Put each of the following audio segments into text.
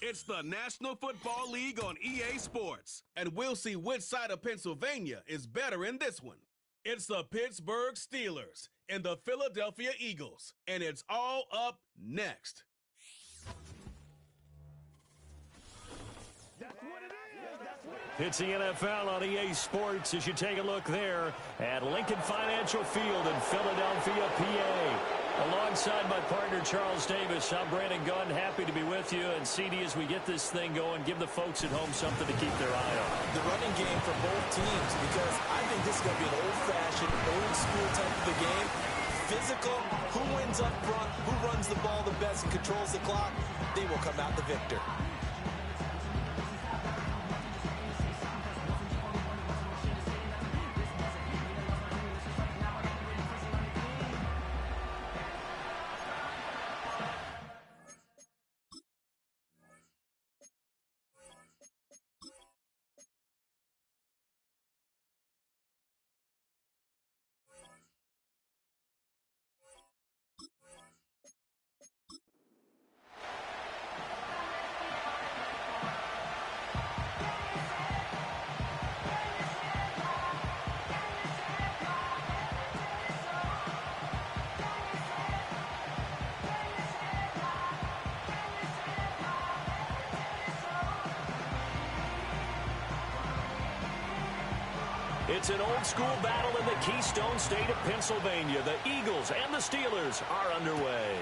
It's the National Football League on EA Sports, and we'll see which side of Pennsylvania is better in this one. It's the Pittsburgh Steelers and the Philadelphia Eagles, and it's all up next. It's the NFL on EA Sports as you take a look there at Lincoln Financial Field in Philadelphia, PA. Alongside my partner, Charles Davis, I'm Brandon Gunn. Happy to be with you. And CD, as we get this thing going, give the folks at home something to keep their eye on. The running game for both teams, because I think this is going to be an old-fashioned, old-school type of a game. Physical, who wins up front, who runs the ball the best and controls the clock, they will come out the victor. It's an old-school battle in the Keystone State of Pennsylvania. The Eagles and the Steelers are underway.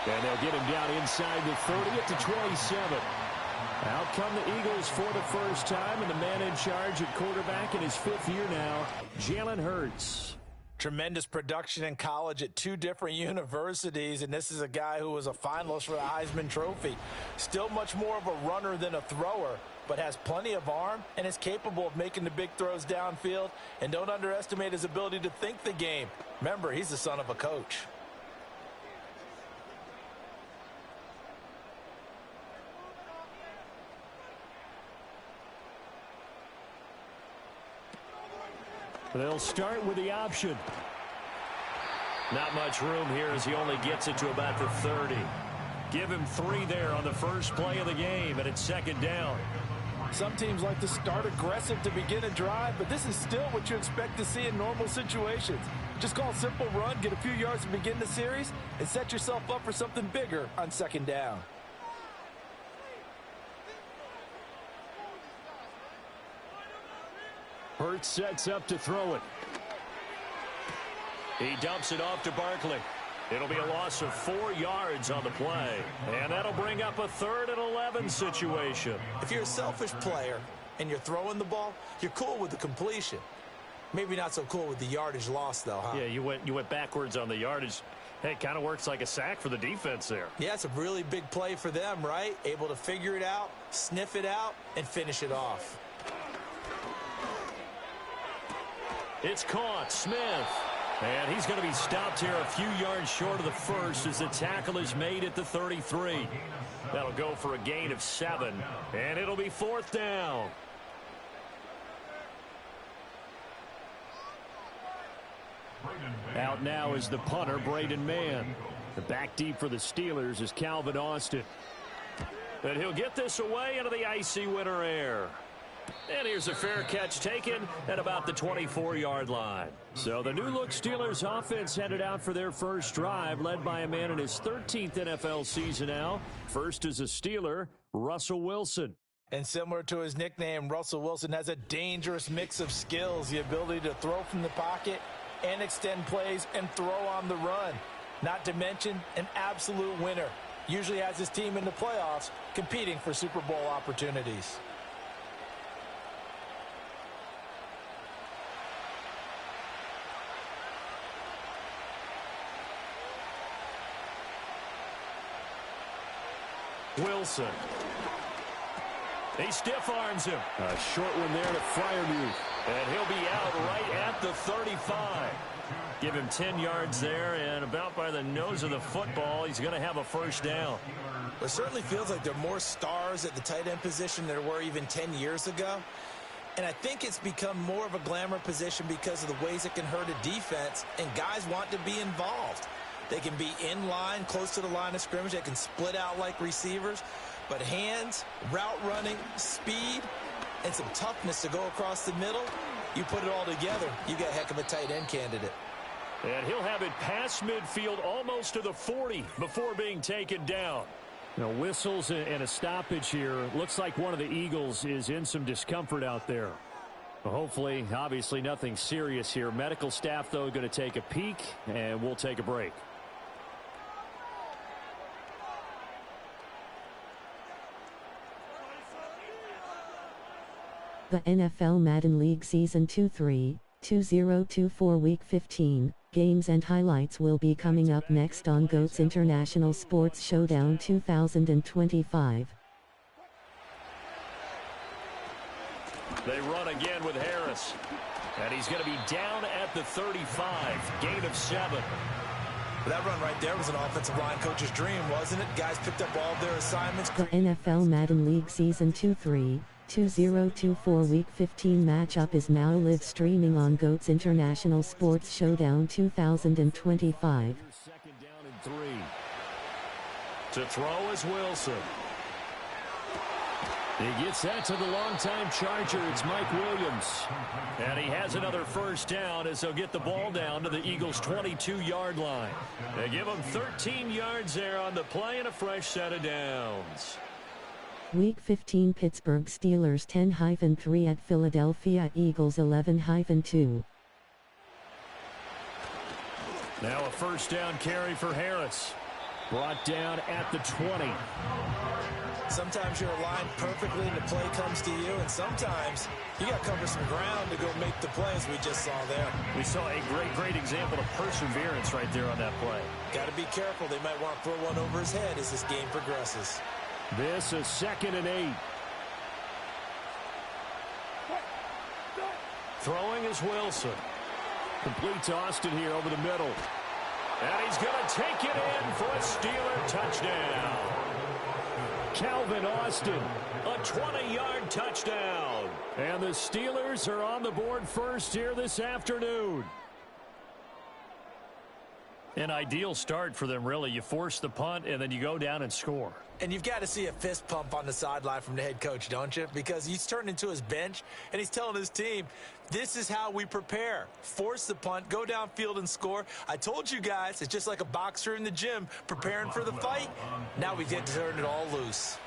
And they'll get him down inside the 30 at the 27. Out come the Eagles for the first time, and the man in charge at quarterback in his 5th year now, Jalen Hurts. Tremendous production in college at 2 different universities, and this is a guy who was a finalist for the Heisman Trophy. Still much more of a runner than a thrower, but has plenty of arm and is capable of making the big throws downfield. And don't underestimate his ability to think the game. Remember, he's the son of a coach. They'll start with the option. Not much room here as he only gets it to about the 30. Give him 3 there on the first play of the game, and it's 2nd down. Some teams like to start aggressive to begin a drive, but this is still what you expect to see in normal situations. Just call a simple run, get a few yards to begin the series, and set yourself up for something bigger on 2nd down. Hurts sets up to throw it. He dumps it off to Barkley. It'll be a loss of 4 yards on the play. And that'll bring up a 3rd and 11 situation. If you're a selfish player and you're throwing the ball, you're cool with the completion. Maybe not so cool with the yardage loss, though, huh? Yeah, you went backwards on the yardage. Hey, it kind of works like a sack for the defense there. Yeah, it's a really big play for them, right? Able to figure it out, sniff it out, and finish it off. It's caught. Smith. And he's going to be stopped here a few yards short of the first as the tackle is made at the 33. That'll go for a gain of 7. And it'll be 4th down. Out now is the punter, Braden Mann. The back deep for the Steelers is Calvin Austin. And he'll get this away into the icy winter air. And here's a fair catch taken at about the 24-yard line. So the new-look Steelers offense headed out for their first drive, led by a man in his 13th NFL season now. First is a Steeler, Russell Wilson. And similar to his nickname, Russell Wilson has a dangerous mix of skills, the ability to throw from the pocket and extend plays and throw on the run. Not to mention an absolute winner. Usually has his team in the playoffs competing for Super Bowl opportunities. Wilson. He stiff arms him. A short one there to Freiermuth. And he'll be out right at the 35. Give him 10 yards there, and about by the nose of the football, he's going to have a first down. It certainly feels like there are more stars at the tight end position than there were even 10 years ago. And I think it's become more of a glamour position because of the ways it can hurt a defense, and guys want to be involved. They can be in line, close to the line of scrimmage. They can split out like receivers. But hands, route running, speed, and some toughness to go across the middle, you put it all together, you got a heck of a tight end candidate. And he'll have it past midfield almost to the 40 before being taken down. You know, whistles and a stoppage here. Looks like one of the Eagles is in some discomfort out there. Well, hopefully, obviously nothing serious here. Medical staff, though, going to take a peek, and we'll take a break. The NFL Madden League Season 2-3, 2024 Week 15, games and highlights will be coming up next on GOAT's International Sports Showdown 2025. They run again with Harris. And he's going to be down at the 35. Gain of 7. That run right there was an offensive line coach's dream, wasn't it? Guys picked up all of their assignments. The NFL Madden League Season 2-3, 2024 Week 15 matchup is now live streaming on GOAT's International Sports Showdown 2025. Second down and 3. To throw is Wilson. He gets that to the longtime Charger. It's Mike Williams. And he has another first down as they'll get the ball down to the Eagles' 22-yard line. They give him 13 yards there on the play and a fresh set of downs. Week 15 Pittsburgh Steelers 10-3 at Philadelphia Eagles 11-2. Now a first down carry for Harris. Brought down at the 20. Sometimes you're aligned perfectly and the play comes to you, and sometimes you got to cover some ground to go make the plays we just saw there. We saw a great example of perseverance right there on that play. Got to be careful. They might want to throw one over his head as this game progresses. This is 2nd and 8. Throwing is Wilson. Complete to Austin here over the middle. And he's going to take it in for a Steeler touchdown. Calvin Austin, a 20-yard touchdown. And the Steelers are on the board first here this afternoon. An ideal start for them, really. You force the punt, and then you go down and score. And you've got to see a fist pump on the sideline from the head coach, don't you? Because he's turned into his bench, and he's telling his team, this is how we prepare. Force the punt, go downfield and score. I told you guys, it's just like a boxer in the gym preparing for the fight. Now we get to turn it all loose.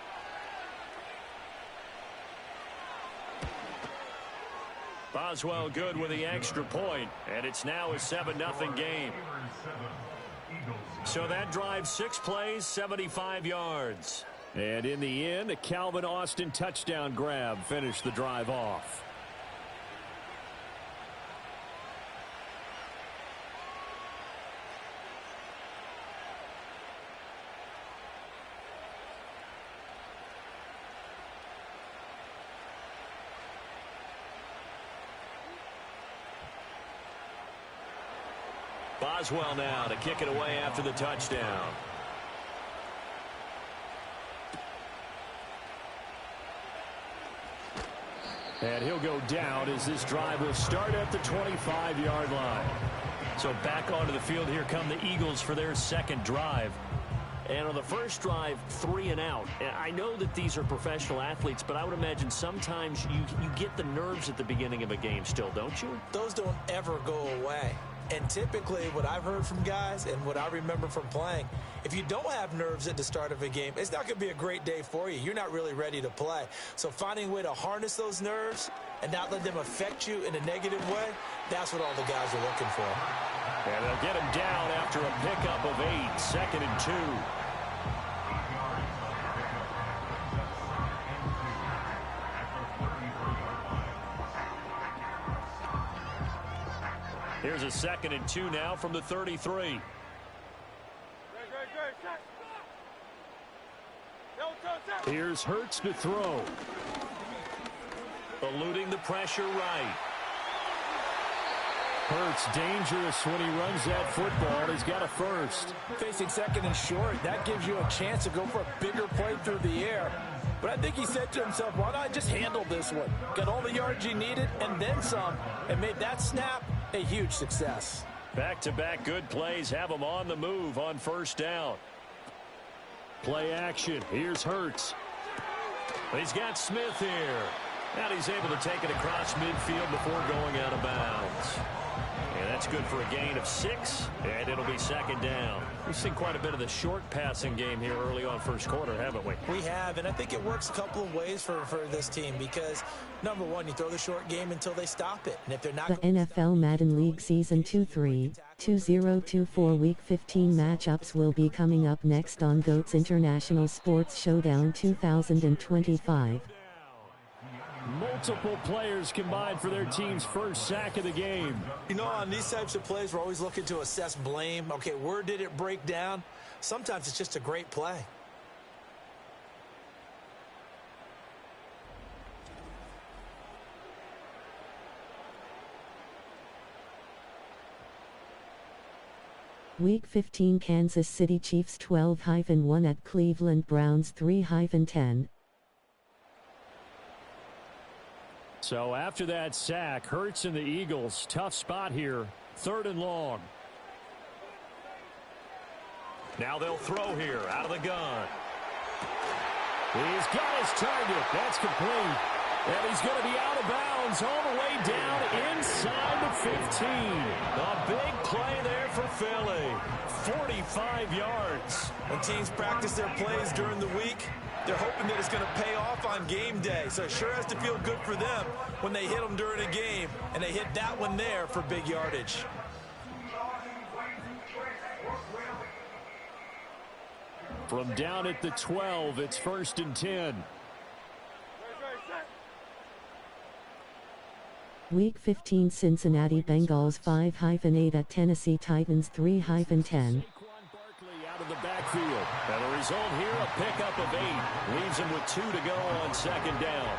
Boswell good with the extra point, and it's now a 7-0 game. So that drive, 6 plays, 75 yards. And in the end, a Calvin Austin touchdown grab finished the drive off. Boswell now to kick it away after the touchdown. And he'll go down as this drive will start at the 25-yard line. So back onto the field, here come the Eagles for their second drive. And on the first drive, 3 and out. And I know that these are professional athletes, but I would imagine sometimes you get the nerves at the beginning of a game still, don't you? Those don't ever go away. And typically what I've heard from guys and what I remember from playing, if you don't have nerves at the start of a game, it's not going to be a great day for you. You're not really ready to play. So finding a way to harness those nerves and not let them affect you in a negative way, that's what all the guys are looking for. And they'll get him down after a pickup of 8, 2nd and 2. Here's a 2nd and 2 now from the 33. Here's Hurts to throw. Eluding the pressure right. Hurts dangerous when he runs that football. He's got a first. Facing 2nd and short, that gives you a chance to go for a bigger play through the air. But I think he said to himself, why not just handle this one? Got all the yards you needed and then some, and made that snap a huge success. Back-to-back good plays have him on the move on first down. Play action. Here's Hurts. He's got Smith here. And he's able to take it across midfield before going out of bounds. And that's good for a gain of 6, and it'll be second down. We've seen quite a bit of the short passing game here early on first quarter, haven't we? We have, and I think it works a couple of ways for this team because, number one, you throw the short game until they stop it. And if they're not The NFL Madden League Season 2-3, 2024 Week 15 matchups will be coming up next on GOAT's International Sports Showdown 2025. Multiple players combined for their team's first sack of the game. You know, on these types of plays, we're always looking to assess blame. Okay, where did it break down? Sometimes it's just a great play. Week 15 Kansas City Chiefs 12-1 at Cleveland Browns 3-10. So after that sack, Hurts and the Eagles, tough spot here, 3rd and long. Now they'll throw here out of the gun. He's got his target. That's complete. And he's going to be out of bounds all the way down inside the 15. A big play there for Philly. 45 yards. When teams practice their plays during the week, they're hoping that it's going to pay off on game day. So it sure has to feel good for them when they hit them during a game. And they hit that one there for big yardage. From down at the 12, it's 1st and 10. Week 15 Cincinnati Bengals 5-8 at Tennessee Titans 3-10. Out of the backfield. And the result here, a pickup of 8. Leaves him with 2 to go on second down.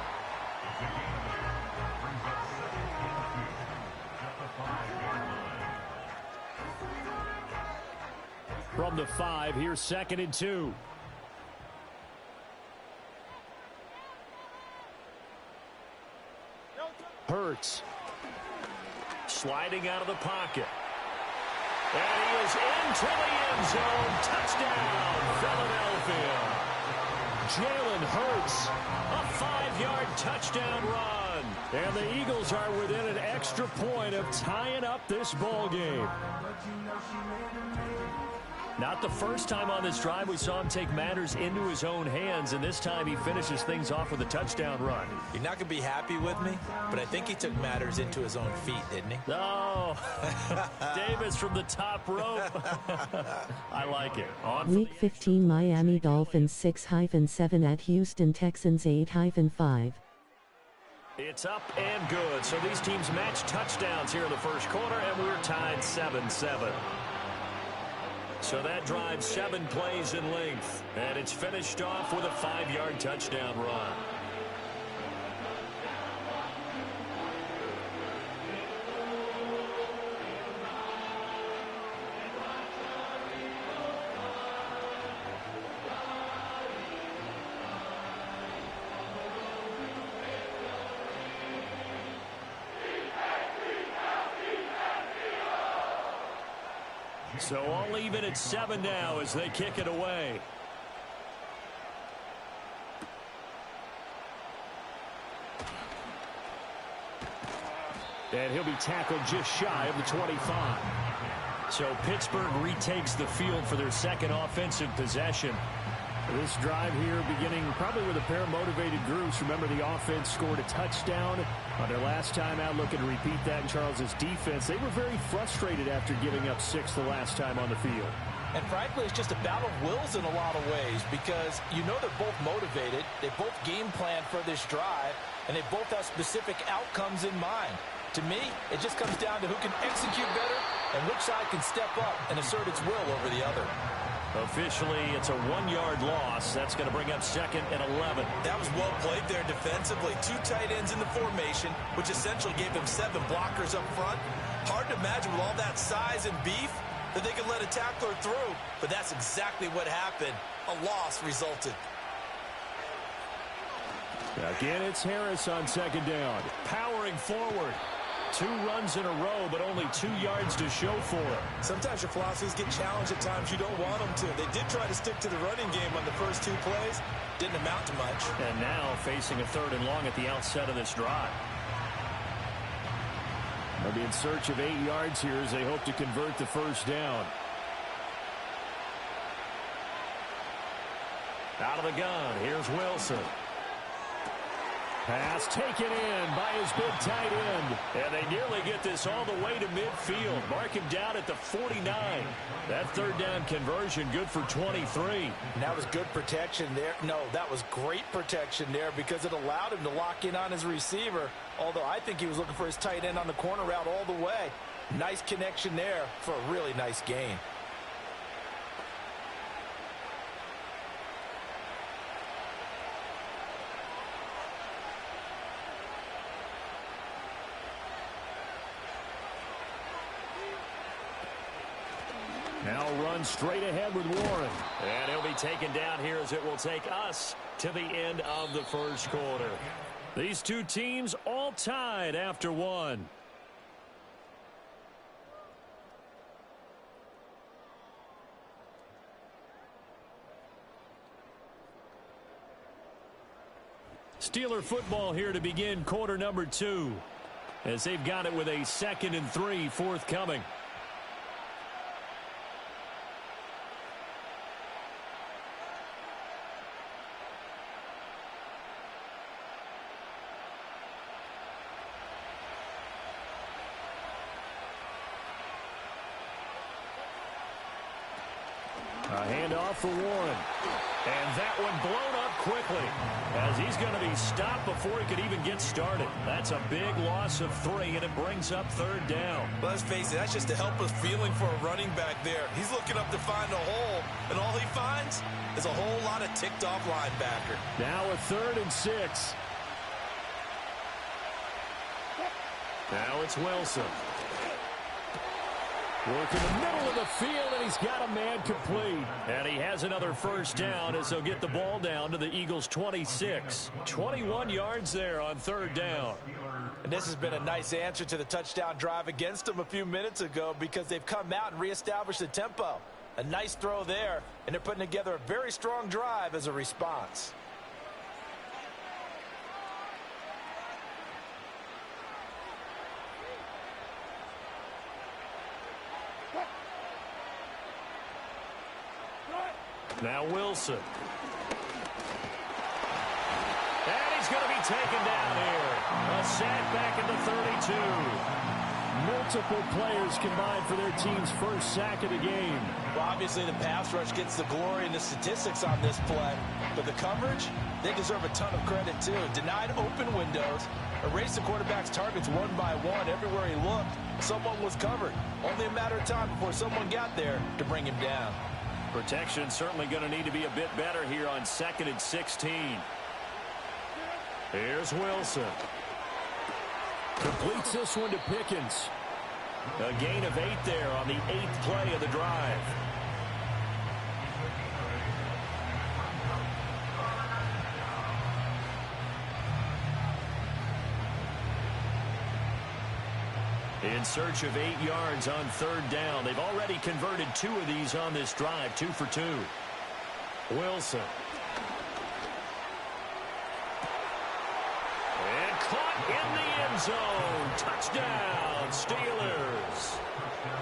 From the 5, here's 2nd and 2. Hurts. Sliding out of the pocket. And he is into the end zone. Touchdown, Philadelphia. Jalen Hurts, a 5-yard touchdown run. And the Eagles are within an extra point of tying up this ball game. Not the first time on this drive we saw him take matters into his own hands, and this time he finishes things off with a touchdown run. You're not going to be happy with me, but I think he took matters into his own feet, didn't he? No. Davis from the top rope. I like it. Week 15 Miami Dolphins 6-7 at Houston Texans 8-5. It's up and good. So these teams match touchdowns here in the first quarter, and we're tied 7-7. So that drives 7 plays in length, and it's finished off with a 5-yard touchdown run. So all even at 7 now as they kick it away. And he'll be tackled just shy of the 25. So Pittsburgh retakes the field for their second offensive possession. This drive here beginning probably with a pair of motivated groups. Remember, the offense scored a touchdown on their last time out. Looking to repeat that in Charles's defense. They were very frustrated after giving up 6 the last time on the field. And frankly, it's just a battle of wills in a lot of ways because you know they're both motivated. They both game plan for this drive, and they both have specific outcomes in mind. To me, it just comes down to who can execute better and which side can step up and assert its will over the other. Officially, it's a 1-yard loss. That's going to bring up 2nd and 11. That was well played there defensively. 2 tight ends in the formation, which essentially gave them 7 blockers up front. Hard to imagine with all that size and beef that they could let a tackler through, but that's exactly what happened. A loss resulted. Again, it's Harris on 2nd down. Powering forward. 2 runs in a row, but only 2 yards to show for it. Sometimes your philosophies get challenged at times you don't want them to. They did try to stick to the running game on the first 2 plays. Didn't amount to much. And now facing a 3rd and long at the outset of this drive. They'll be in search of 8 yards here as they hope to convert the first down. Out of the gun, here's Wilson. Pass taken in by his big tight end. And they nearly get this all the way to midfield. Mark him down at the 49. That 3rd down conversion good for 23. And that was good protection there. No, that was great protection there because it allowed him to lock in on his receiver. Although I think he was looking for his tight end on the corner route all the way. Nice connection there for a really nice gain. Now run straight ahead with Warren. And he'll be taken down here as it will take us to the end of the first quarter. These 2 teams all tied after 1. Steeler football here to begin quarter number 2. As they've got it with a 2nd and 3 forthcoming. A handoff for Warren. And that one blown up quickly as he's going to be stopped before he could even get started. That's a big loss of 3, and it brings up 3rd down. But let's face it, that's just a helpless feeling for a running back there. He's looking up to find a hole, and all he finds is a whole lot of ticked-off linebacker. Now a 3rd and 6. Now it's Wilson. Working the middle of the field, and he's got a man complete. And he has another first down as they'll get the ball down to the Eagles' 26. 21 yards there on 3rd down. And this has been a nice answer to the touchdown drive against them a few minutes ago because they've come out and reestablished the tempo. A nice throw there, and they're putting together a very strong drive as a response. Now Wilson. And he's going to be taken down here. A sack back at the 32. Multiple players combined for their team's first sack of the game. Well, obviously the pass rush gets the glory and the statistics on this play. But the coverage, they deserve a ton of credit too. Denied open windows, erased the quarterback's targets one by one. Everywhere he looked, someone was covered. Only a matter of time before someone got there to bring him down. Protection certainly going to need to be a bit better here on 2nd and 16. Here's Wilson. Completes this one to Pickens. A gain of 8 there on the 8th play of the drive. In search of 8 yards on 3rd down. They've already converted 2 of these on this drive, 2 for 2. Wilson. And caught in the end zone. Touchdown, Steelers.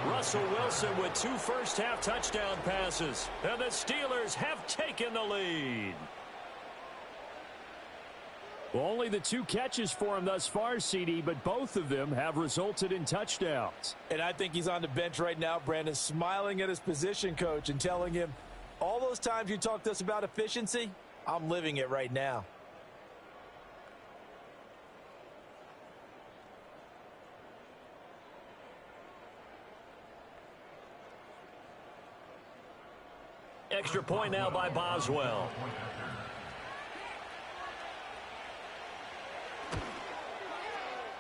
Russell Wilson with 2 first-half touchdown passes. And the Steelers have taken the lead. Well, only the 2 catches for him thus far, CD, but both of them have resulted in touchdowns. And I think he's on the bench right now, Brandon, smiling at his position coach and telling him, all those times you talked to us about efficiency, I'm living it right now. Extra point now by Boswell.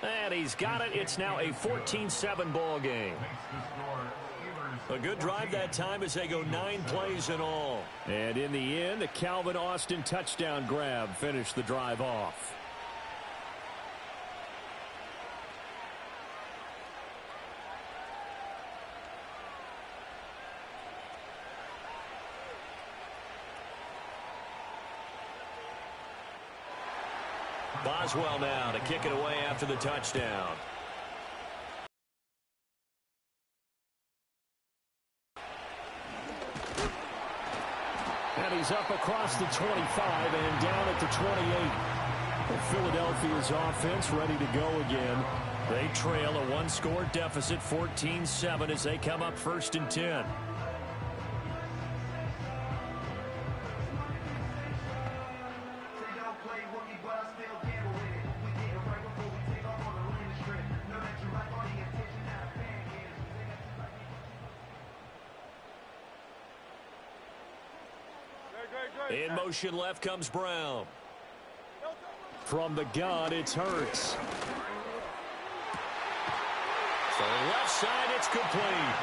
And he's got it. It's now a 14-7 ball game. A good drive that time as they go 9 plays in all. And in the end, a Calvin Austin touchdown grab finished the drive off. Boswell now to kick it away after the touchdown. And he's up across the 25 and down at the 28. And Philadelphia's offense ready to go again. They trail a one-score deficit, 14-7, as they come up 1st and 10. In motion left comes Brown. From the gun, it's Hurts. So left side, it's complete.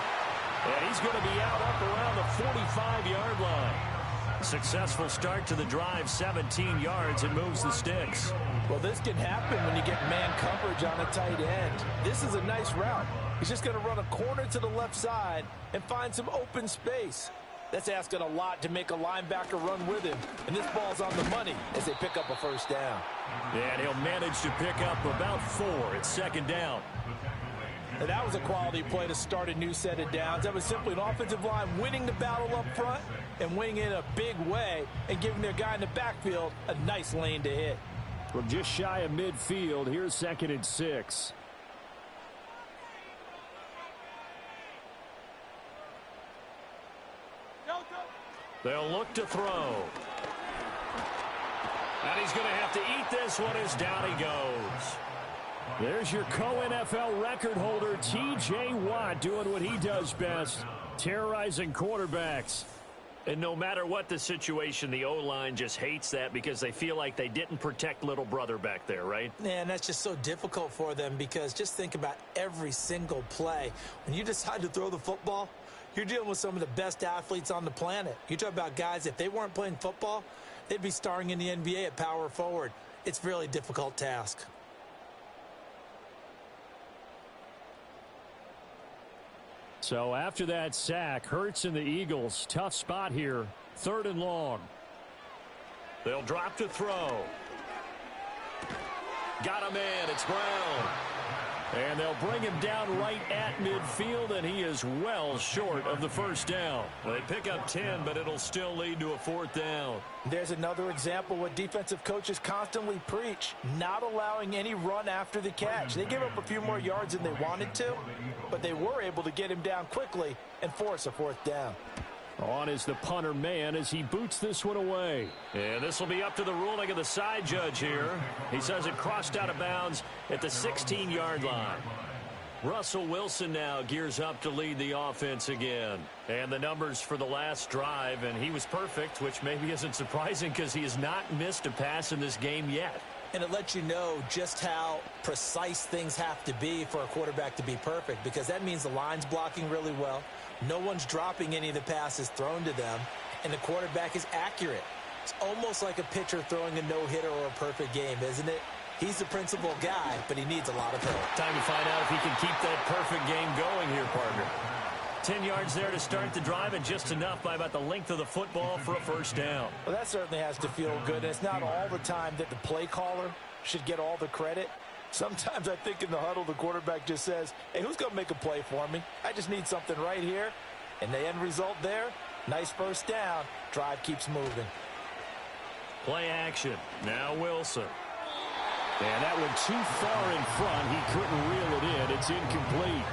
And he's going to be out up around the 45-yard line. Successful start to the drive, 17 yards, and moves the sticks. Well, this can happen when you get man coverage on a tight end. This is a nice route. He's just going to run a corner to the left side and find some open space. That's asking a lot to make a linebacker run with him. And this ball's on the money as they pick up a 1st down. And he'll manage to pick up about 4. It's 2nd down. And that was a quality play to start a new set of downs. That was simply an offensive line winning the battle up front and winning in a big way and giving their guy in the backfield a nice lane to hit. From just shy of midfield, here's 2nd and 6. They'll look to throw. And he's going to have to eat this one as down he goes. There's your co-NFL record holder, T.J. Watt, doing what he does best, terrorizing quarterbacks. And no matter what the situation, the O-line just hates that because they feel like they didn't protect little brother back there, right? Yeah, and that's just so difficult for them because just think about every single play. When you decide to throw the football, you're dealing with some of the best athletes on the planet. You talk about guys, if they weren't playing football, they'd be starring in the NBA at power forward. It's a really difficult task. So after that sack, Hurts and the Eagles, tough spot here, 3rd and long. They'll drop to throw. Got him in, it's Brown. And they'll bring him down right at midfield, and he is well short of the 1st down. They pick up 10, but it'll still lead to a 4th down. There's another example what defensive coaches constantly preach, not allowing any run after the catch. They gave up a few more yards than they wanted to, but they were able to get him down quickly and force a 4th down. On is the punter man as he boots this one away. And this will be up to the ruling of the side judge here. He says it crossed out of bounds at the 16-yard line. Russell Wilson now gears up to lead the offense again. And the numbers for the last drive, and he was perfect, which maybe isn't surprising because he has not missed a pass in this game yet. And it lets you know just how precise things have to be for a quarterback to be perfect, because that means the line's blocking really well. No one's dropping any of the passes thrown to them, and the quarterback is accurate. It's almost like a pitcher throwing a no-hitter or a perfect game, isn't it? He's the principal guy, but he needs a lot of help. Time to find out if he can keep that perfect game going here, partner. 10 yards there to start the drive, and just enough by about the length of the football for a 1st down. Well, that certainly has to feel good, and it's not all the time that the play caller should get all the credit. Sometimes I think in the huddle, the quarterback just says, hey, who's going to make a play for me? I just need something right here. And the end result there, nice 1st down. Drive keeps moving. Play action. Now Wilson. And that went too far in front. He couldn't reel it in. It's incomplete.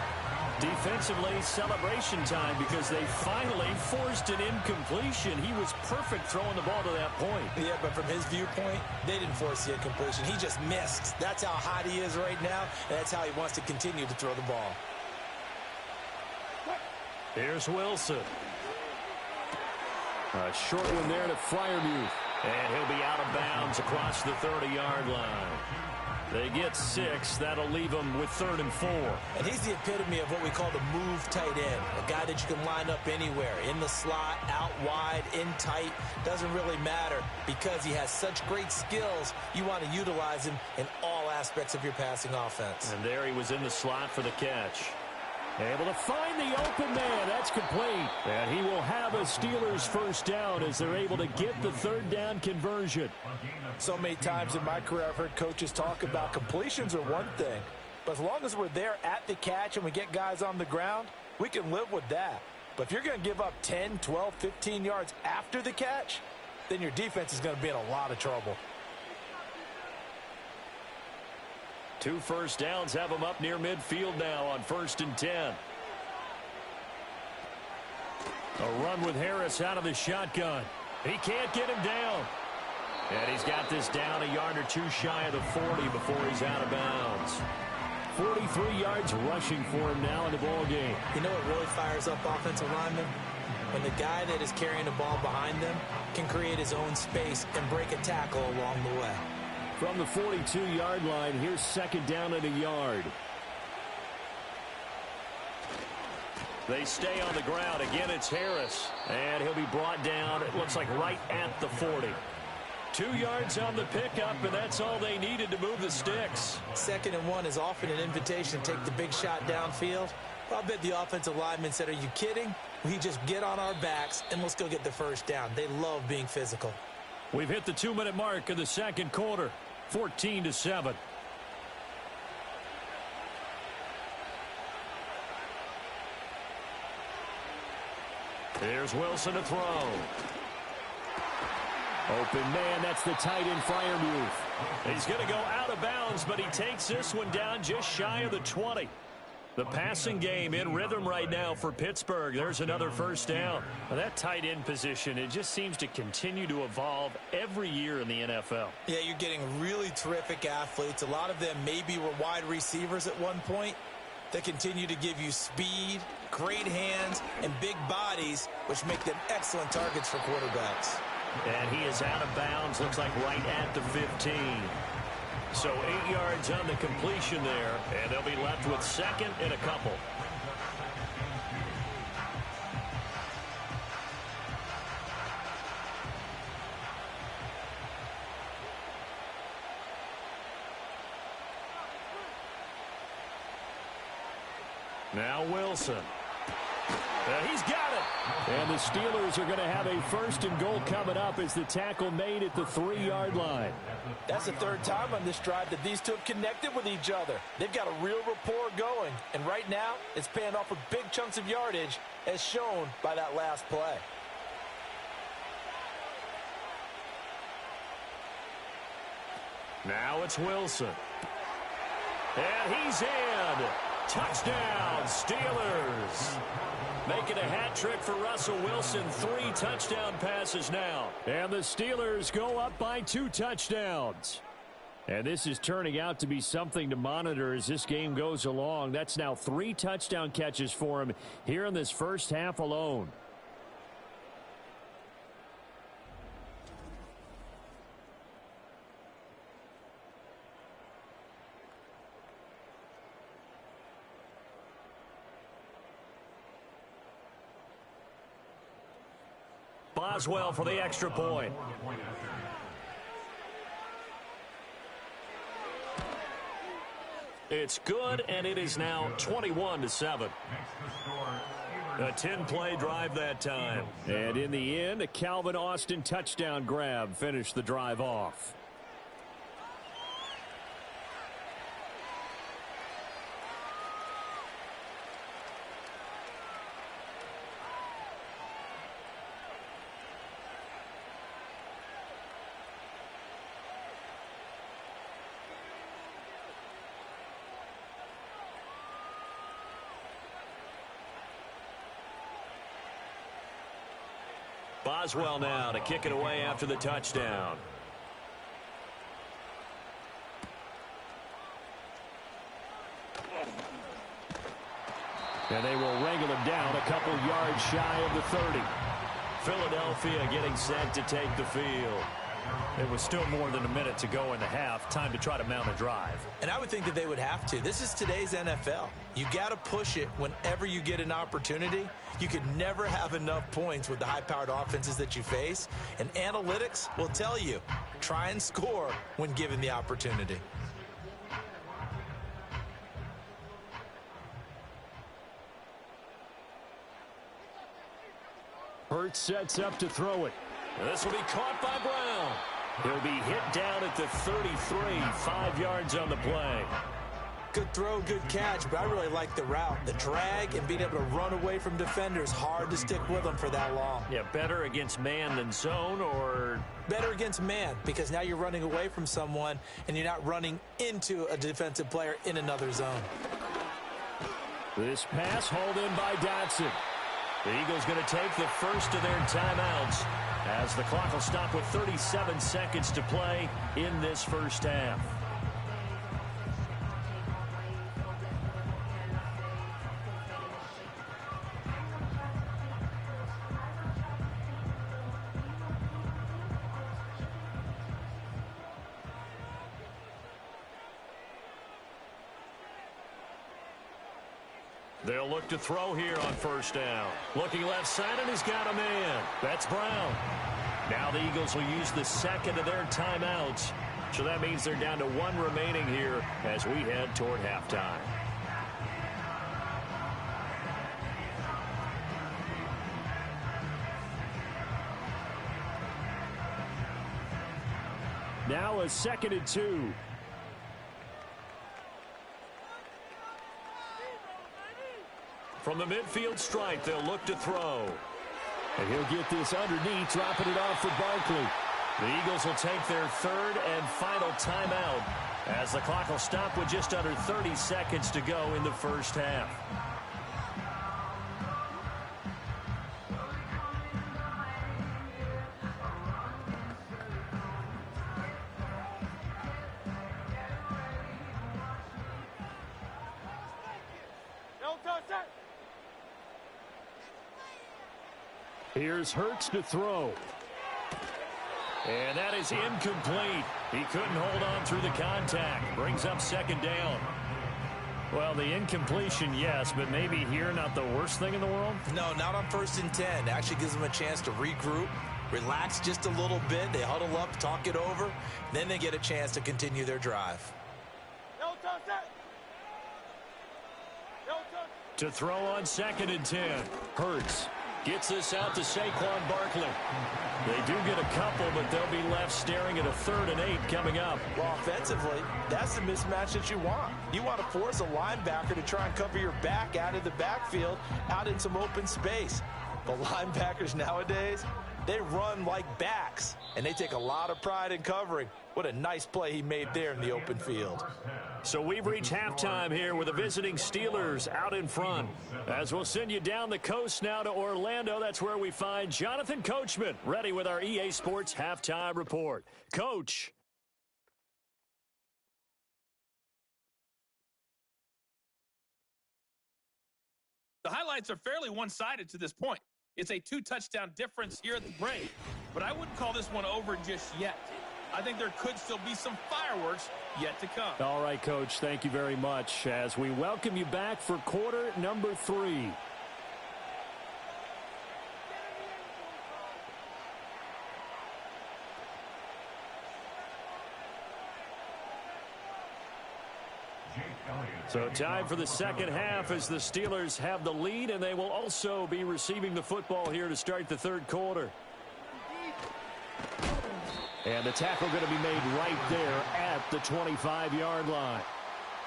Defensively, celebration time because they finally forced an incompletion. He was perfect throwing the ball to that point. Yeah, but from his viewpoint, they didn't force the incompletion. He just missed. That's how hot he is right now, and that's how he wants to continue to throw the ball. Here's Wilson. A short one there to Freiermuth. And he'll be out of bounds across the 30-yard line. They get 6. That'll leave them with 3rd and 4. And he's the epitome of what we call the move tight end. A guy that you can line up anywhere. In the slot, out wide, in tight. Doesn't really matter because he has such great skills. You want to utilize him in all aspects of your passing offense. And there he was in the slot for the catch. Able to find the open man. That's complete. And he will have a Steelers first down as they're able to get the third down conversion. So many times in my career I've heard coaches talk about completions are one thing. But as long as we're there at the catch and we get guys on the ground, we can live with that. But if you're going to give up 10, 12, 15 yards after the catch, then your defense is going to be in a lot of trouble. 2 first downs have them up near midfield now on 1st and 10. A run with Harris out of the shotgun. He can't get him down. And he's got this down a yard or two shy of the 40 before he's out of bounds. 43 yards rushing for him now in the ball game. You know what really fires up offensive linemen? When the guy that is carrying the ball behind them can create his own space and break a tackle along the way. From the 42-yard line, here's 2nd down and a yard. They stay on the ground. Again, it's Harris. And he'll be brought down, it looks like right at the 40. 2 yards on the pickup, and that's all they needed to move the sticks. 2nd and 1 is often an invitation to take the big shot downfield. Well, I bet the offensive lineman said, are you kidding? We just get on our backs, and let's go get the first down. They love being physical. We've hit the 2-minute mark of the second quarter. 14-7. Here's Wilson to throw. Open man, that's the tight end Freiermuth. He's going to go out of bounds, but he takes this one down just shy of the 20. The passing game in rhythm right now for Pittsburgh. There's another first down. Now that tight end position, it just seems to continue to evolve every year in the NFL. Yeah, you're getting really terrific athletes. A lot of them maybe were wide receivers at one point. They continue to give you speed, great hands, and big bodies, which make them excellent targets for quarterbacks. And he is out of bounds, looks like right at the 15. So 8 yards on the completion there, and they'll be left with 2nd and a couple. Now Wilson. He's got it. And the Steelers are going to have a 1st and goal coming up as the tackle made at the 3-yard line. That's the 3rd time on this drive that these two have connected with each other. They've got a real rapport going. And right now, it's paying off with big chunks of yardage, as shown by that last play. Now it's Wilson. And he's in. Touchdown, Steelers. Making a hat trick for Russell Wilson. 3 touchdown passes now. And the Steelers go up by 2 touchdowns. And this is turning out to be something to monitor as this game goes along. That's now 3 touchdown catches for him here in this first half alone. Boswell for the extra point. It's good, and it is now 21-7. A 10-play drive that time. And in the end, a Calvin Austin touchdown grab finished the drive off. Boswell now to kick it away after the touchdown. And they will wrangle him down a couple yards shy of the 30. Philadelphia getting set to take the field. It was still more than a minute to go in the half. Time to try to mount a drive. And I would think that they would have to. This is today's NFL. You got to push it whenever you get an opportunity. You could never have enough points with the high-powered offenses that you face. And analytics will tell you, try and score when given the Hurts sets up to throw it. This will be caught by Brown. He'll be hit down at the 33, 5 yards on the play. Good throw, good catch, but I really like the route. The drag and being able to run away from defenders, hard to stick with them for that long. Yeah, better against man than zone, or? Better against man, because now you're running away from someone and you're not running into a defensive player in another zone. This pass hauled in by Dotson. The Eagles going to take the first of their timeouts as the clock will stop with 37 seconds to play in this first half. They'll look to throw here on first down. Looking left side, and he's got a man. That's Brown. Now the Eagles will use the second of their timeouts. So that means they're down to one remaining here as we head toward halftime. Now a 2nd and 2. From the midfield stripe, they'll look to throw. And he'll get this underneath, dropping it off for Barkley. The Eagles will take their third and final timeout as the clock will stop with just under 30 seconds to go in the first half. Here's Hurts to throw. And that is incomplete. He couldn't hold on through the contact. Brings up 2nd down. Well, the incompletion, yes, but maybe here not the worst thing in the world? No, not on 1st and 10. It actually gives them a chance to regroup, relax just a little bit. They huddle up, talk it over. Then they get a chance to continue their drive. To throw on 2nd and 10. Hurts gets this out to Saquon Barkley. They do get a couple, but they'll be left staring at a 3rd and 8 coming up. Well, offensively, that's the mismatch that you want. You want to force a linebacker to try and cover your back out of the backfield, out in some open space. But linebackers nowadays, they run like backs, and they take a lot of pride in covering. What a nice play he made there in the open field. So we've reached halftime here with the visiting Steelers out in front. As we'll send you down the coast now to Orlando, that's where we find Jonathan Coachman ready with our EA Sports Halftime Report. Coach. The highlights are fairly one-sided to this point. It's a 2-touchdown difference here at the break, but I wouldn't call this one over just yet. I think there could still be some fireworks yet to come. All right, Coach, thank you very much as we welcome you back for quarter number 3. So time for the second half as the Steelers have the lead, and they will also be receiving the football here to start the third quarter. And the tackle going to be made right there at the 25-yard line.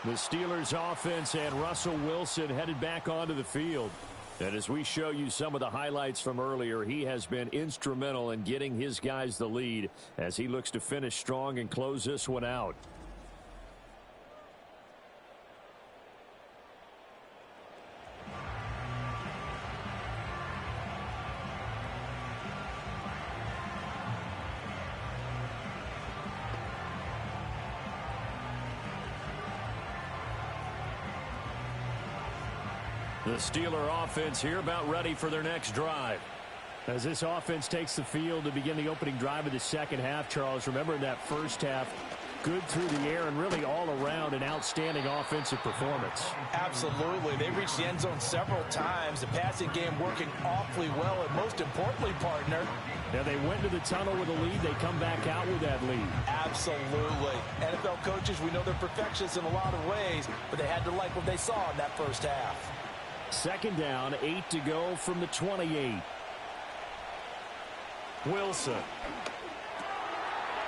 The Steelers offense and Russell Wilson headed back onto the field. And as we show you some of the highlights from earlier, he has been instrumental in getting his guys the lead as he looks to finish strong and close this one out. The Steeler offense here about ready for their next drive. As this offense takes the field to begin the opening drive of the second half, Charles, remember in that first half, good through the air and really all around an outstanding offensive performance. Absolutely. They reached the end zone several times. The passing game working awfully well, and most importantly, partner, now they went to the tunnel with a lead. They come back out with that lead. Absolutely. NFL coaches, we know they're perfectionists in a lot of ways, but they had to like what they saw in that first half. Second down, 8 to go from the 28. Wilson.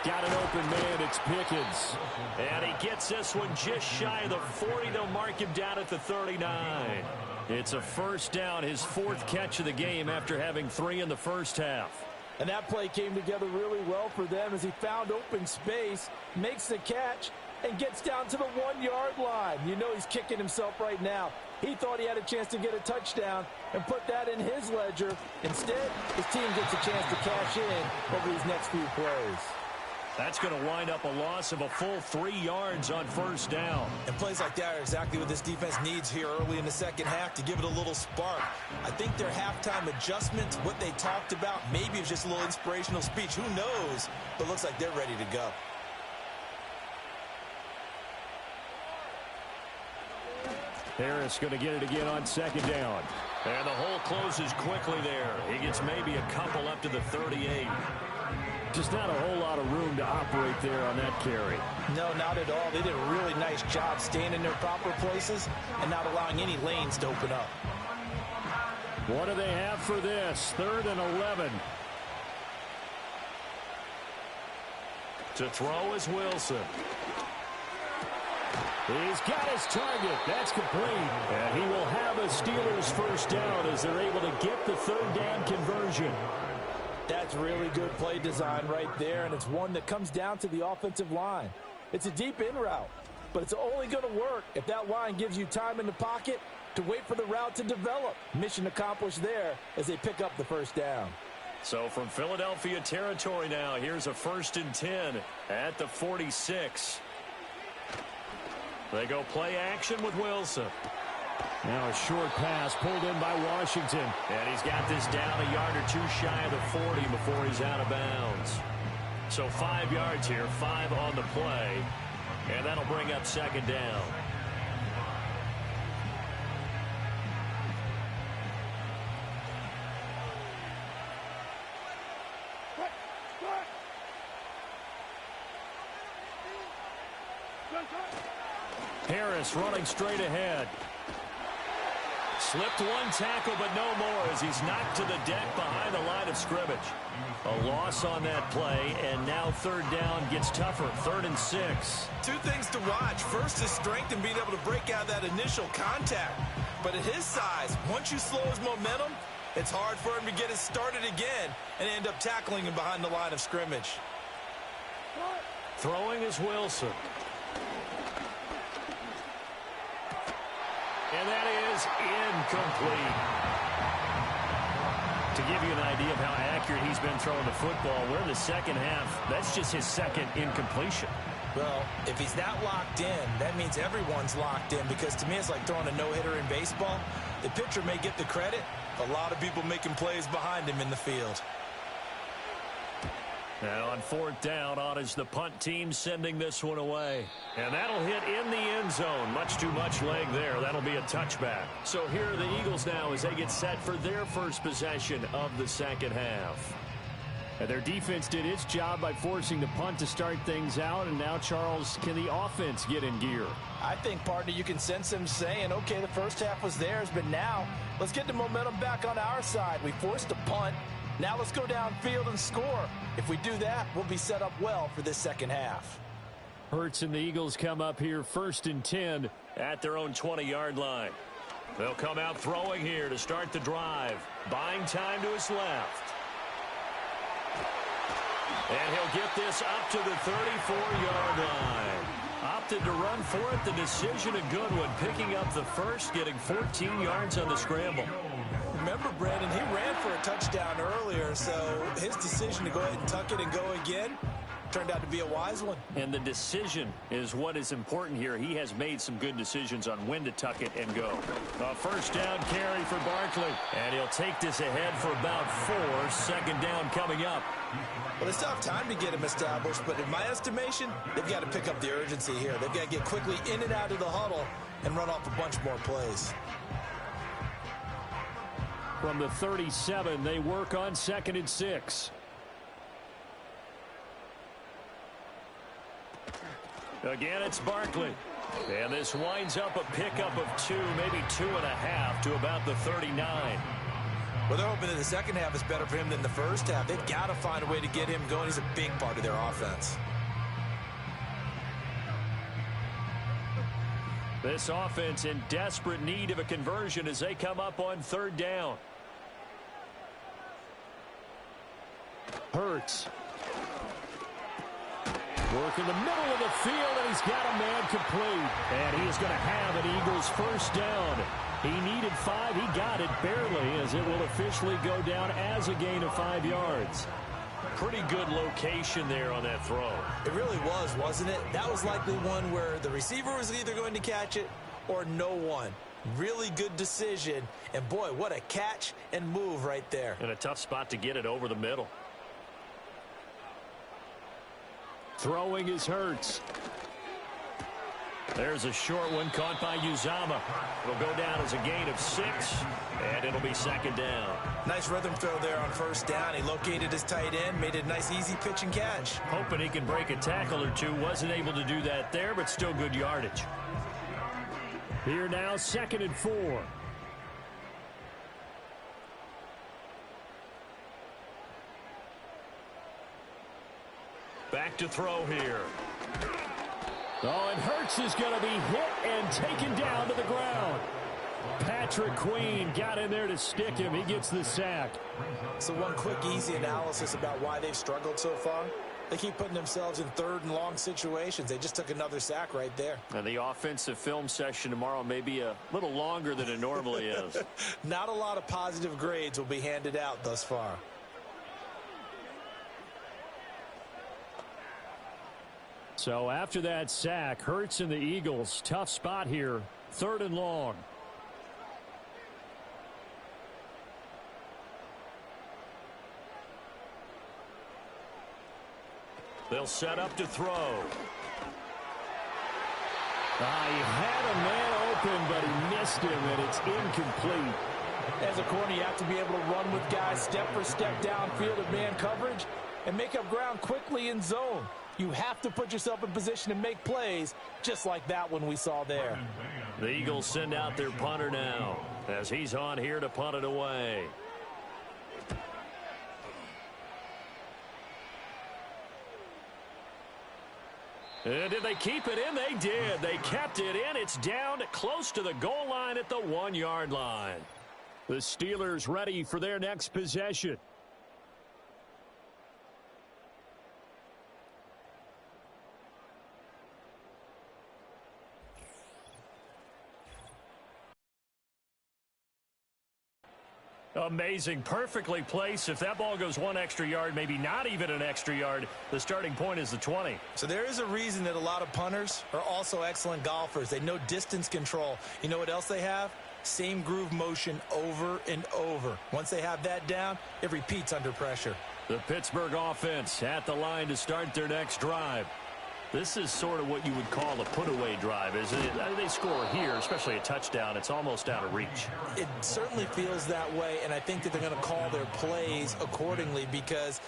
Got an open man. It's Pickens. And he gets this one just shy of the 40. They'll mark him down at the 39. It's a first down, his 4th catch of the game after having 3 in the first half. And that play came together really well for them as he found open space, makes the catch, and gets down to the 1-yard line. You know he's kicking himself right now. He thought he had a chance to get a touchdown and put that in his ledger. Instead, his team gets a chance to cash in over these next few plays. That's going to wind up a loss of a full 3 yards on first down. And plays like that are exactly what this defense needs here early in the second half to give it a little spark. I think their halftime adjustments, what they talked about, maybe it was just a little inspirational speech. Who knows? But it looks like they're ready to go. Harris going to get it again on second down. And the hole closes quickly there. He gets maybe a couple up to the 38. Just not a whole lot of room to operate there on that carry. No, not at all. They did a really nice job staying in their proper places and not allowing any lanes to open up. What do they have for this? 3rd and 11. To throw is Wilson. He's got his target. That's complete. And he will have a Steelers first down as they're able to get the 3rd down conversion. That's really good play design right there, and it's one that comes down to the offensive line. It's a deep in route, but it's only going to work if that line gives you time in the pocket to wait for the route to develop. Mission accomplished there as they pick up the first down. So from Philadelphia territory now, here's a 1st and 10 at the 46. They go play action with Wilson. Now a short pass pulled in by Washington. And he's got this down a yard or 2 shy of the 40 before he's out of bounds. So 5 yards here, 5 on the play. And that'll bring up second down. Harris running straight ahead. Slipped one tackle, but no more as he's knocked to the deck behind the line of scrimmage. A loss on that play, and now 3rd down gets tougher. 3rd and 6. 2 things to watch. First is strength and being able to break out that initial contact. But at his size, once you slow his momentum, it's hard for him to get it started again and end up tackling him behind the line of scrimmage. Throwing is Wilson. And that is incomplete. To give you an idea of how accurate he's been throwing the football, we're in the second half. That's just his 2nd incompletion. Well, if he's not locked in, that means everyone's locked in, because to me it's like throwing a no-hitter in baseball. The pitcher may get the credit, a lot of people making plays behind him in the field. And on 4th down, on is the punt team sending this one away. And that'll hit in the end zone. Much too much leg there. That'll be a touchback. So here are the Eagles now as they get set for their first possession of the second half. And their defense did its job by forcing the punt to start things out. And now, Charles, can the offense get in gear? I think, partner, you can sense them saying, okay, the first half was theirs, but now let's get the momentum back on our side. We forced a punt. Now let's go downfield and score. If we do that, we'll be set up well for this second half. Hurts and the Eagles come up here 1st and 10 at their own 20-yard line. They'll come out throwing here to start the drive. Buying time to his left. And he'll get this up to the 34-yard line. Opted to run for it. The decision a good one. Picking up the first, getting 14 yards on the scramble. Remember, Brandon, he ran for a touchdown earlier, so his decision to go ahead and tuck it and go again turned out to be a wise one. And the decision is what is important here. He has made some good decisions on when to tuck it and go. A first down carry for Barkley. And he'll take this ahead for about 4. 2nd down coming up. Well, they still have time to get him established, but in my estimation, they've got to pick up the urgency here. They've got to get quickly in and out of the huddle and run off a bunch more plays. From the 37, they work on 2nd and 6. Again, it's Barkley. And this winds up a pickup of 2, maybe 2.5 to about the 39. Well, they're hoping that the second half is better for him than the first half. They've got to find a way to get him going. He's a big part of their offense. This offense in desperate need of a conversion as they come up on third down. Hurts. Work in the middle of the field, and he's got a man complete. And he is going to have an Eagles first down. He needed 5. He got it barely, as it will officially go down as a gain of 5 yards. Pretty good location there on that throw. It really was, wasn't it? That was likely one where the receiver was either going to catch it or no one. Really good decision. And, boy, what a catch and move right there. And a tough spot to get it over the middle. Throwing is Hurts. There's a short one caught by Uzama. It'll go down as a gain of 6, and it'll be second down. Nice rhythm throw there on first down. He located his tight end, made it a nice easy pitch and catch. Hoping he can break a tackle or two. Wasn't able to do that there, but still good yardage. Here now, 2nd and 4. Back to throw here. Oh, and Hurts is going to be hit and taken down to the ground. Patrick Queen got in there to stick him. He gets the sack. So one quick, easy analysis about why they've struggled so far. They keep putting themselves in third and long situations. They just took another sack right there. And the offensive film session tomorrow may be a little longer than it normally is. Not a lot of positive grades will be handed out thus far. So after that sack, Hurts and the Eagles, tough spot here, 3rd and long. They'll set up to throw. He had a man open, but he missed him, and it's incomplete. As a corner, you have to be able to run with guys step for step downfield of man coverage and make up ground quickly in zone. You have to put yourself in position to make plays, just like that one we saw there. The Eagles send out their punter now, as he's on here to punt it away. And did they keep it in? They did. They kept it in. It's down close to the goal line at the 1-yard line. The Steelers ready for their next possession. Amazing. Perfectly placed. If that ball goes 1 extra yard, maybe not even an extra yard, the starting point is the 20. So there is a reason that a lot of punters are also excellent golfers. They know distance control. You know what else they have? Same groove motion over and over. Once they have that down, it repeats under pressure. The Pittsburgh offense at the line to start their next drive. This is sort of what you would call a put-away drive, isn't it? They score here, especially a touchdown. It's almost out of reach. It certainly feels that way, and I think that they're going to call their plays accordingly, because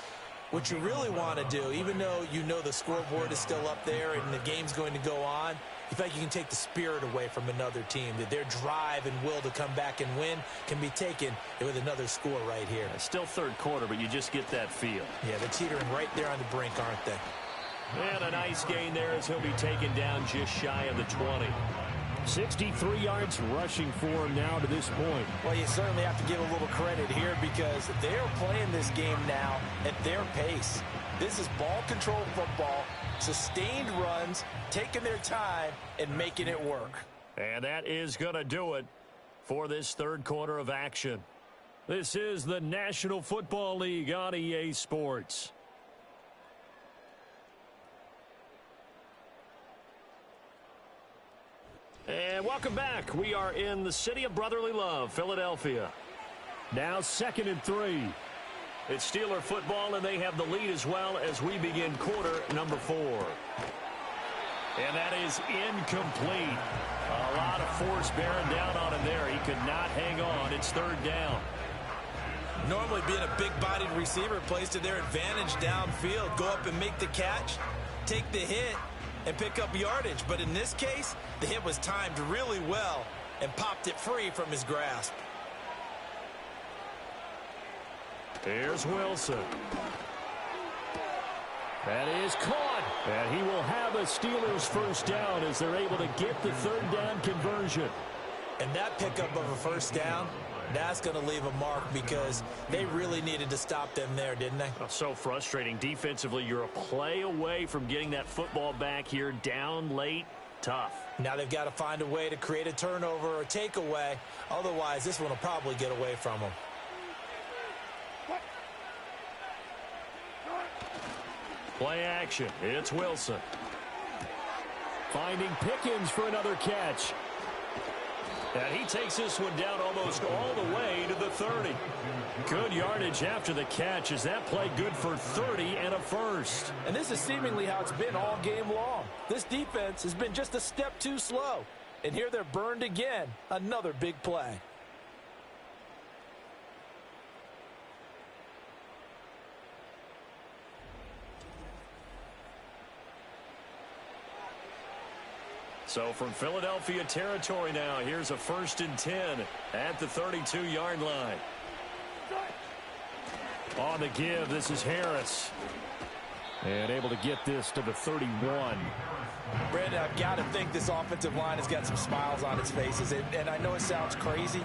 what you really want to do, even though you know the scoreboard is still up there and the game's going to go on, you feel like you can take the spirit away from another team, that their drive and will to come back and win can be taken with another score right here. It's still third quarter, but you just get that feel. Yeah, they're teetering right there on the brink, aren't they? And a nice gain there as he'll be taken down just shy of the 20. 63 yards rushing for him now to this point. Well, you certainly have to give a little credit here, because they're playing this game now at their pace. This is ball control football, sustained runs, taking their time and making it work. And that is going to do it for this third quarter of action. This is the National Football League on EA Sports. And welcome back. We are in the city of brotherly love, Philadelphia. Now 2nd and 3. It's Steeler football, and they have the lead as well as we begin quarter number 4. And that is incomplete. A lot of force bearing down on him there. He could not hang on. It's 3rd down. Normally, being a big-bodied receiver plays to their advantage downfield. Go up and make the catch, take the hit, and pick up yardage. But in this case, the hit was timed really well and popped it free from his grasp. Here's Wilson. That is caught. And he will have a Steelers first down as they're able to get the third down conversion. And that pickup of a first down, that's going to leave a mark because they really needed to stop them there, didn't they? Oh, so frustrating. Defensively, you're a play away from getting that football back here down late. Tough. Now they've got to find a way to create a turnover or takeaway. Otherwise, this one will probably get away from them. Play action. It's Wilson. Finding Pickens for another catch. And he takes this one down almost all the way to the 30. Good yardage after the catch. Is that play good for 30 and a first? And this is seemingly how it's been all game long. This defense has been just a step too slow. And here they're burned again. Another big play. So from Philadelphia territory now, here's a 1st and 10 at the 32-yard line. On the give, this is Harris. And able to get this to the 31. Brandon, I've got to think this offensive line has got some smiles on its faces. And I know it sounds crazy,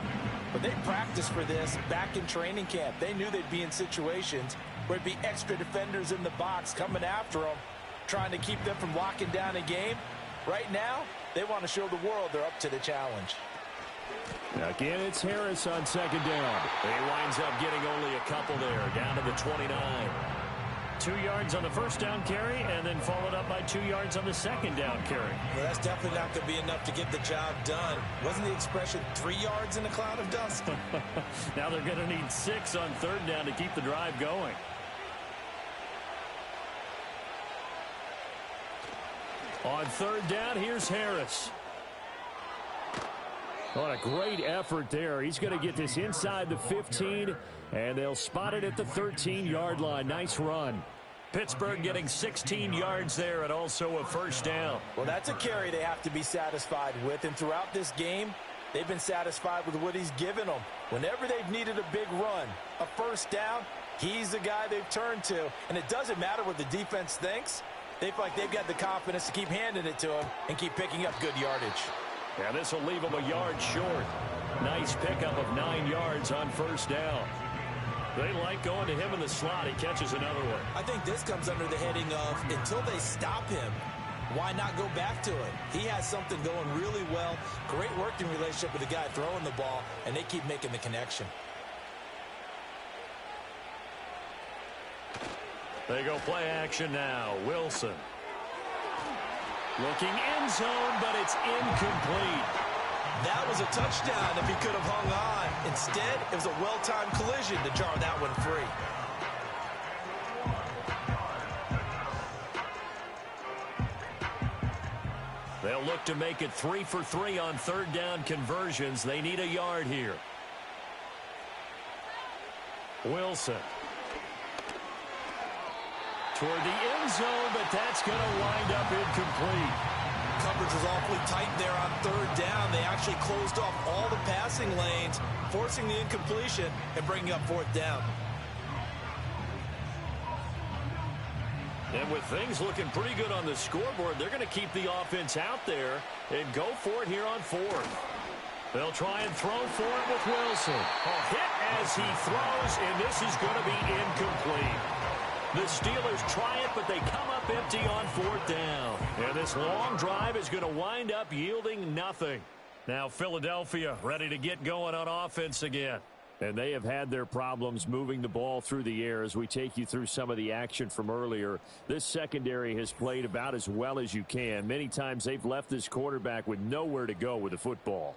but they practiced for this back in training camp. They knew they'd be in situations where it'd be extra defenders in the box coming after them, trying to keep them from locking down a game. Right now, they want to show the world they're up to the challenge. Again, it's Harris on 2nd down. He winds up getting only a couple there, down to the 29. 2 yards on the first down carry, and then followed up by 2 yards on the second down carry. Well, that's definitely not going to be enough to get the job done. Wasn't the expression 3 yards in a cloud of dust? Now they're going to need 6 on 3rd down to keep the drive going. On 3rd down, here's Harris. What a great effort there. He's going to get this inside the 15, and they'll spot it at the 13-yard line. Nice run. Pittsburgh getting 16 yards there and also a first down. Well, that's a carry they have to be satisfied with, and throughout this game, they've been satisfied with what he's given them. Whenever they've needed a big run, a first down, he's the guy they've turned to, and it doesn't matter what the defense thinks. They feel like they've got the confidence to keep handing it to him and keep picking up good yardage. Yeah, this will leave him a yard short. Nice pickup of 9 yards on first down. They like going to him in the slot. He catches another one. I think this comes under the heading of until they stop him, why not go back to it? He has something going really well. Great working relationship with the guy throwing the ball, and they keep making the connection. They go play action now. Wilson. Looking end zone, but it's incomplete. That was a touchdown if he could have hung on. Instead, it was a well-timed collision to jar that one free. They'll look to make it 3 for 3 on 3rd down conversions. They need a yard here. Wilson. Toward the end zone, but that's going to wind up incomplete. Coverage was awfully tight there on 3rd down. They actually closed off all the passing lanes, forcing the incompletion and bringing up 4th down. And with things looking pretty good on the scoreboard, they're going to keep the offense out there and go for it here on 4th. They'll try and throw for it with Wilson. A hit as he throws, and this is going to be incomplete. The Steelers try it, but they come up empty on 4th down. And this long drive is going to wind up yielding nothing. Now Philadelphia ready to get going on offense again. And they have had their problems moving the ball through the air as we take you through some of the action from earlier. This secondary has played about as well as you can. Many times they've left this quarterback with nowhere to go with the football.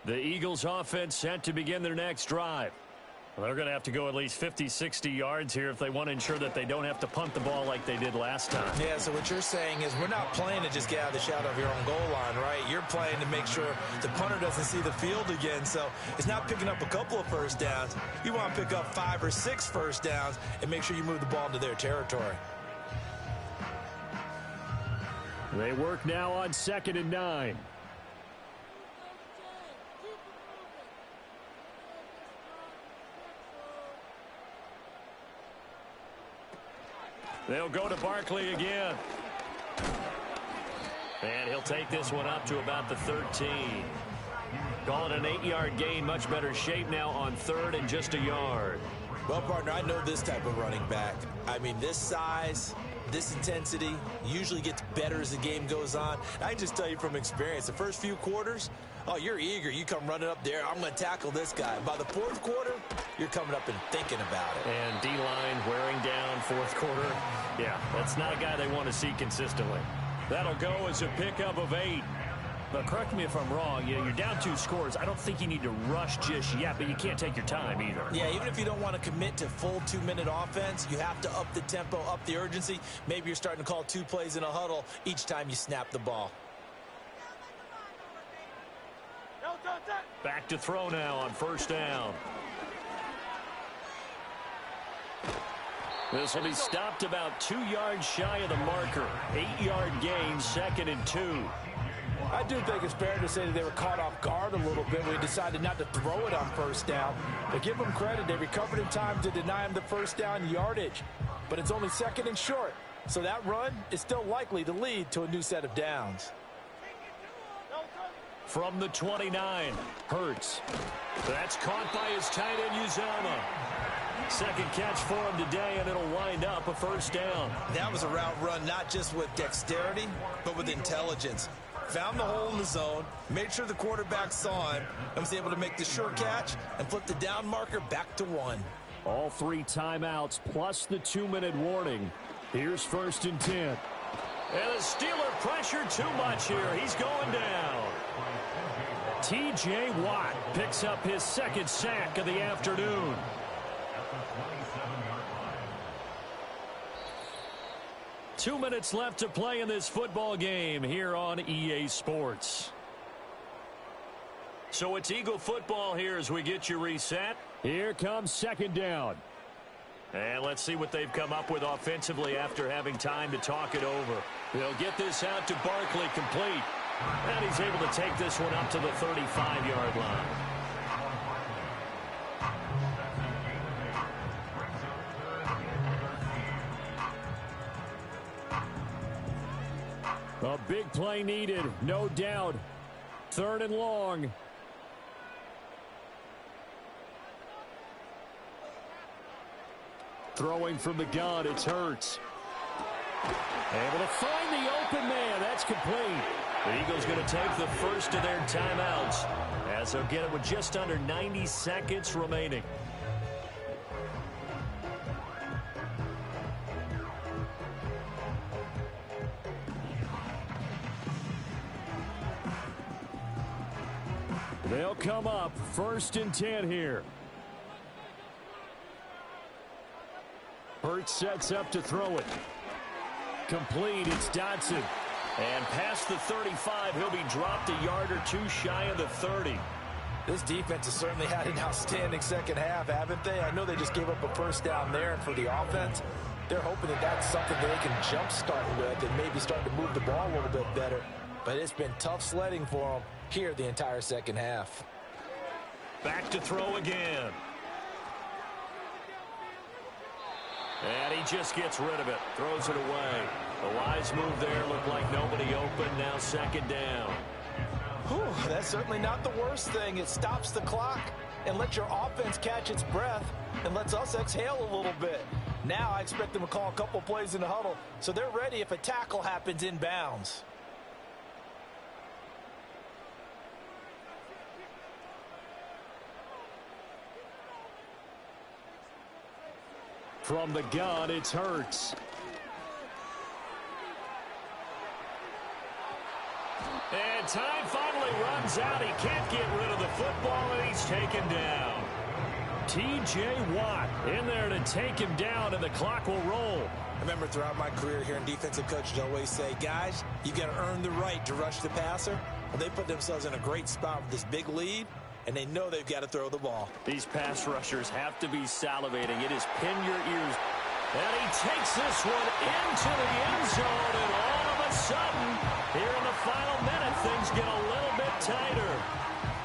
The Eagles offense set to begin their next drive. Well, they're going to have to go at least 50, 60 yards here if they want to ensure that they don't have to punt the ball like they did last time. Yeah, so what you're saying is we're not playing to just get out of the shadow of your own goal line, right? You're playing to make sure the punter doesn't see the field again. So it's not picking up a couple of first downs. You want to pick up 5 or 6 first downs and make sure you move the ball into their territory. They work now on 2nd and 9. They'll go to Barkley again. And he'll take this one up to about the 13. Call it an 8-yard gain. Much better shape now on 3rd and just a yard. Well, partner, I know this type of running back. I mean, this size, this intensity usually gets better as the game goes on. I can just tell you from experience, the first few quarters, oh, you're eager. You come running up there. I'm going to tackle this guy. By the 4th quarter, you're coming up and thinking about it. And D-line wearing down 4th quarter. Yeah, that's not a guy they want to see consistently. That'll go as a pickup of 8. But correct me if I'm wrong, you're down 2 scores. I don't think you need to rush just yet, but you can't take your time either. Yeah, even if you don't want to commit to full 2-minute offense, you have to up the tempo, up the urgency. Maybe you're starting to call 2 plays in a huddle each time you snap the ball. Back to throw now on 1st down. This will be stopped about 2 yards shy of the marker. 8-yard gain, 2nd and 2. I do think it's fair to say that they were caught off guard a little bit when we decided not to throw it on 1st down. But give them credit, they recovered in time to deny him the 1st down yardage. But it's only 2nd and short, so that run is still likely to lead to a new set of downs. From the 29, Hurts. That's caught by his tight end, Uzama. 2nd catch for him today, and it'll wind up a 1st down. That was a route run not just with dexterity, but with intelligence. Found the hole in the zone, made sure the quarterback saw him, and was able to make the sure catch and flip the down marker back to 1. All 3 timeouts plus the 2-minute warning. Here's 1st and 10. And the Steeler pressure too much here. He's going down. T.J. Watt picks up his 2nd sack of the afternoon. Two minutes left to play in this football game here on EA Sports. So it's Eagle football here as we get you reset. Here comes 2nd down. And let's see what they've come up with offensively after having time to talk it over. They'll get this out to Barkley complete. And he's able to take this one up to the 35-yard line. A big play needed, no doubt. 3rd and long. Throwing from the gun, it's Hurts. Able to find the open man. That's complete. The Eagles going to take the first of their timeouts as they'll get it with just under 90 seconds remaining. They'll come up 1st and 10 here. Hurts sets up to throw it. Complete, it's Dotson. And past the 35, he'll be dropped a yard or 2 shy of the 30. This defense has certainly had an outstanding second half, haven't they? I know they just gave up a 1st down there, and for the offense, they're hoping that that's something that they can jumpstart with and maybe start to move the ball a little bit better. But it's been tough sledding for them here the entire second half. Back to throw again. And he just gets rid of it. Throws it away. The wise move there. Looked like nobody open. Now 2nd down. Whew, that's certainly not the worst thing. It stops the clock and lets your offense catch its breath and lets us exhale a little bit. Now I expect them to call a couple plays in the huddle so they're ready if a tackle happens in bounds. From the gun, it's Hurts. And time finally runs out. He can't get rid of the football, and he's taken down. T.J. Watt in there to take him down, and the clock will roll. I remember throughout my career here in defensive coaches always say, guys, you got to earn the right to rush the passer. Well, they put themselves in a great spot with this big lead, and they know they've got to throw the ball. These pass rushers have to be salivating. It is pin your ears. And he takes this one into the end zone, and all of a sudden, here in the final minute, things get a little bit tighter.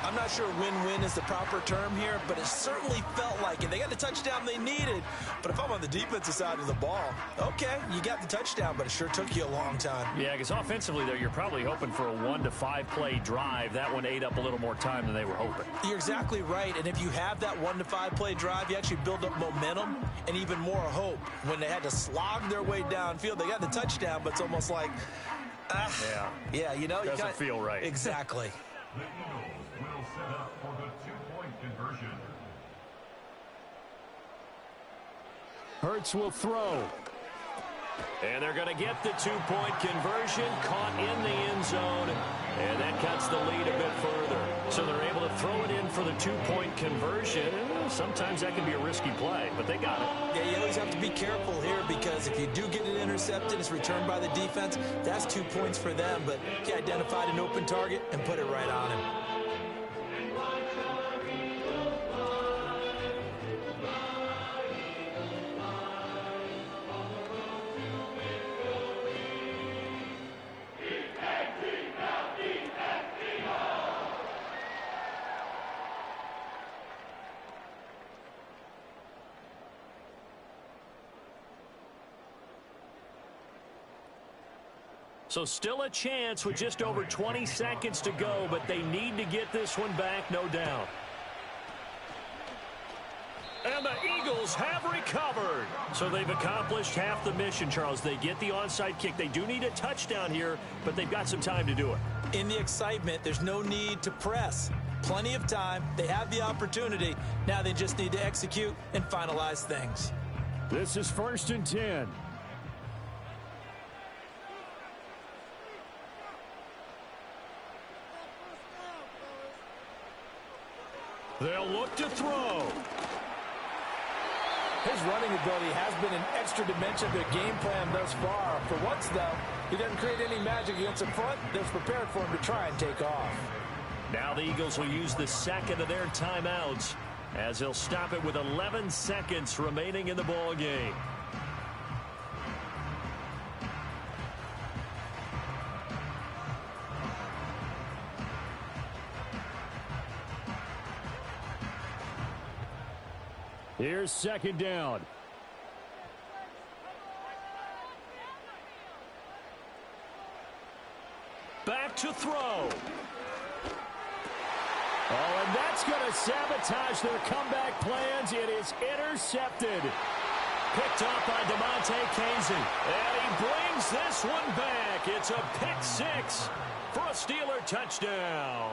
I'm not sure win-win is the proper term here, but it certainly felt like it. They got the touchdown they needed, but if I'm on the defensive side of the ball, okay, you got the touchdown, but it sure took you a long time. Yeah, because offensively, though, you're probably hoping for a 1 to 5 play drive. That one ate up a little more time than they were hoping. You're exactly right, and if you have that 1 to 5 play drive, you actually build up momentum and even more hope. When they had to slog their way downfield, they got the touchdown, but it's almost like, yeah, you know. Doesn't feel right. Exactly. Hurts will throw. And they're going to get the 2-point conversion, caught in the end zone, and that cuts the lead a bit further. So they're able to throw it in for the 2-point conversion. Sometimes that can be a risky play, but they got it. Yeah, you always have to be careful here because if you do get it intercepted, it's returned by the defense, that's 2 points for them, but he identified an open target and put it right on him. So still a chance with just over 20 seconds to go, but they need to get this one back, no doubt. And the Eagles have recovered. So they've accomplished half the mission, Charles. They get the onside kick. They do need a touchdown here, but they've got some time to do it. In the excitement, there's no need to press. Plenty of time. They have the opportunity. Now they just need to execute and finalize things. This is 1st and 10. They'll look to throw. His running ability has been an extra dimension of their game plan thus far. For once, though, he doesn't create any magic against the front that's prepared for him to try and take off. Now the Eagles will use the second of their timeouts as they'll stop it with 11 seconds remaining in the ball game. Here's 2nd down. Back to throw. Oh, and that's going to sabotage their comeback plans. It is intercepted. Picked up by DeMonte Kazin. And he brings this one back. It's a pick 6 for a Steeler touchdown.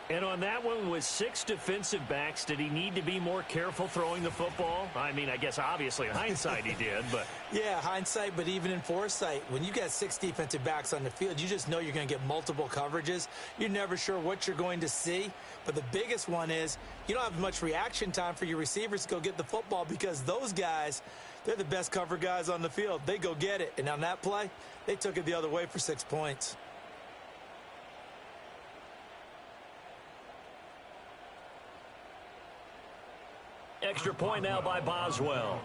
And on that one, with 6 defensive backs, did he need to be more careful throwing the football? I mean, I guess obviously in hindsight he did, but... Yeah, hindsight, but even in foresight, when you got 6 defensive backs on the field, you just know you're going to get multiple coverages. You're never sure what you're going to see. But the biggest one is you don't have much reaction time for your receivers to go get the football because those guys, they're the best cover guys on the field. They go get it. And on that play, they took it the other way for 6 points. Extra point now by Boswell.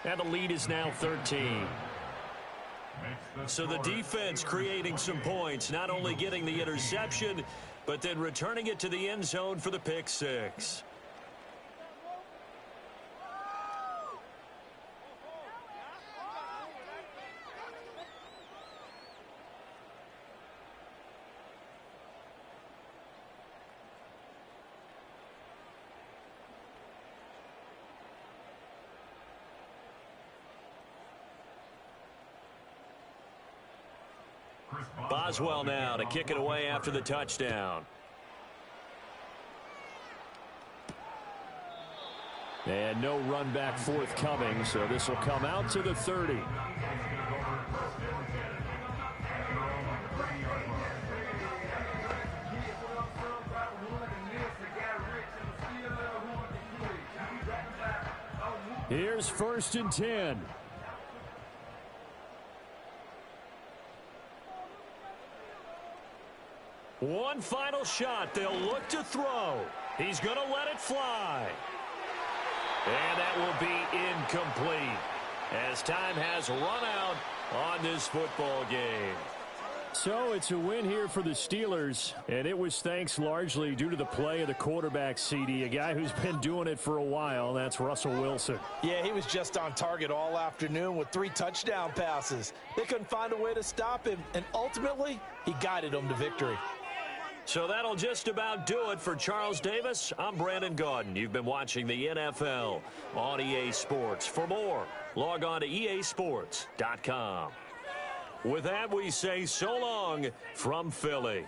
And the lead is now 13. So the defense creating some points, not only getting the interception, but then returning it to the end zone for the pick 6. Boswell now to kick it away after the touchdown. And no run back forthcoming, so this will come out to the 30. Here's 1st and 10. One final shot. They'll look to throw. He's going to let it fly. And that will be incomplete as time has run out on this football game. So it's a win here for the Steelers, and it was thanks largely due to the play of the quarterback, CD, a guy who's been doing it for a while. That's Russell Wilson. Yeah, he was just on target all afternoon with 3 touchdown passes. They couldn't find a way to stop him, and ultimately, he guided them to victory. So that'll just about do it for Charles Davis. I'm Brandon Gaudin. You've been watching the NFL on EA Sports. For more, log on to easports.com. With that, we say so long from Philly.